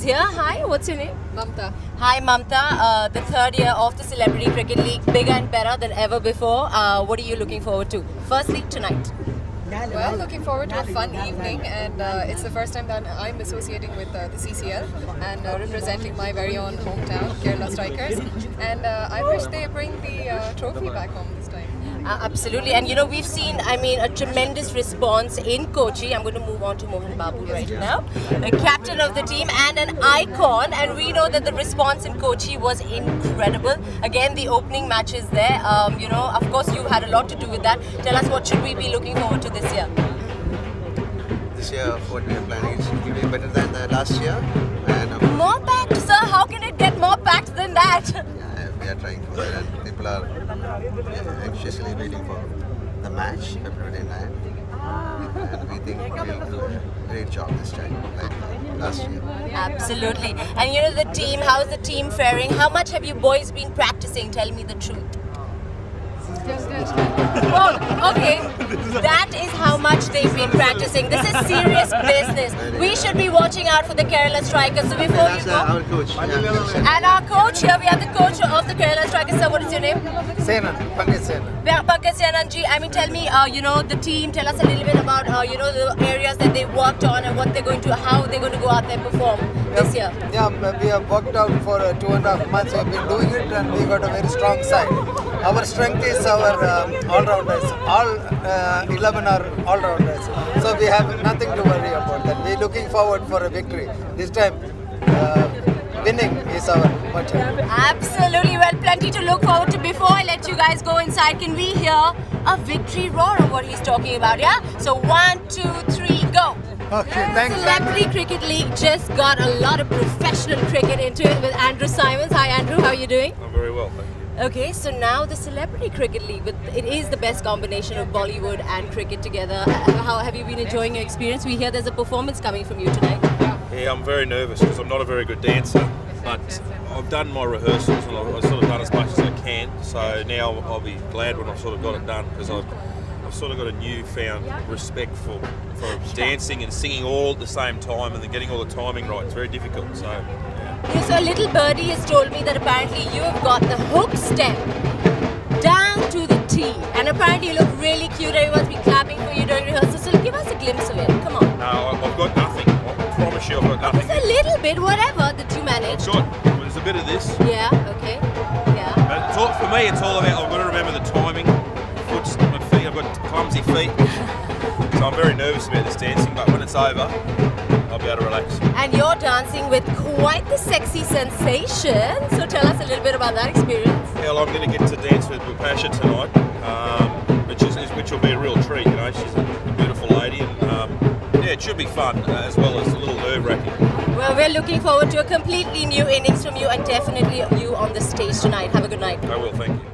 Here, hi, what's your name? Mamta. Hi, Mamta. The third year of the Celebrity Cricket League, bigger and better than ever before. What are you looking forward to? Firstly, tonight. Well, looking forward to a fun evening, and it's the first time that I'm associating with the CCL and representing my very own hometown, Kerala Strikers. And I wish they bring the trophy back home this time. Absolutely, and we've seen, a tremendous response in Kochi. I'm going to move on to Mohan Babu right now, the captain of the team and an icon, and we know that the response in Kochi was incredible. Again, the opening matches there, of course you had a lot to do with that. Tell us, what should we be looking forward to this year? This year, what we are planning is to be better than the last year. And more packed, sir? How can it get more packed than that? we are trying for that, and people are anxiously waiting for the match, February 9. And we think we'll do a great job this time, like last year. Absolutely. And the team, how is the team faring? How much have you boys been practicing? Tell me the truth. Oh, okay. That is how much they've been practicing. This is serious business. We should be watching out for the Kerala Strikers. So before you go, Our coach. and our coach here, we have the coach of the Kerala Strikers. Sir, what is your name? Symonds, Pankaj Senanji. Tell me, the team. Tell us a little bit about, the areas that they worked on and what they're going to, how they're going to go out there and perform this year. Yeah, we have worked out for 2.5 months. We have been doing it, and we got a very strong side. Our strength is our all-rounders. All 11 are all-rounders. So we have nothing to worry about that. We're looking forward for a victory. This time, winning is our motto. Absolutely. Well, plenty to look forward to. Before I let you guys go inside, can we hear a victory roar of what he's talking about, yeah? So 1, 2, 3, go. Okay, thanks. Celebrity Cricket League just got a lot of professional cricket into it with Andrew Symonds. Hi Andrew, how are you doing? I'm very well, thank you. Okay, so now the Celebrity Cricket League, it is the best combination of Bollywood and cricket together. How have you been enjoying your experience? We hear there's a performance coming from you tonight. Yeah, I'm very nervous because I'm not a very good dancer, but I've done my rehearsals and I've sort of done as much as I can. So now I'll be glad when I've sort of got it done, because I've sort of got a newfound respect for dancing and singing all at the same time, and then getting all the timing right. It's very difficult. So. Yeah. So a little birdie has told me that apparently you have got the hook step down to the T, and apparently you look really cute. Everyone's been clapping for you during rehearsal, so give us a glimpse of it. Come on. No, I've got nothing. I promise you, I've got nothing. Just a little bit, whatever, that you managed. Sure, there's a bit of this. Yeah, okay. Yeah. But for me, it's all about, I've got to remember the timing. My feet, I've got clumsy feet. So I'm very nervous about this dancing, but when it's over, I'll be able to relax. And you're dancing with quite the sexy sensation. So tell us a little bit about that experience. Well, I'm going to get to dance with Bupasha tonight, which will be a real treat. She's a beautiful lady, and it should be fun, as well as a little nerve-wracking. Well, we're looking forward to a completely new innings from you, and definitely you on the stage tonight. Have a good night. I will, thank you.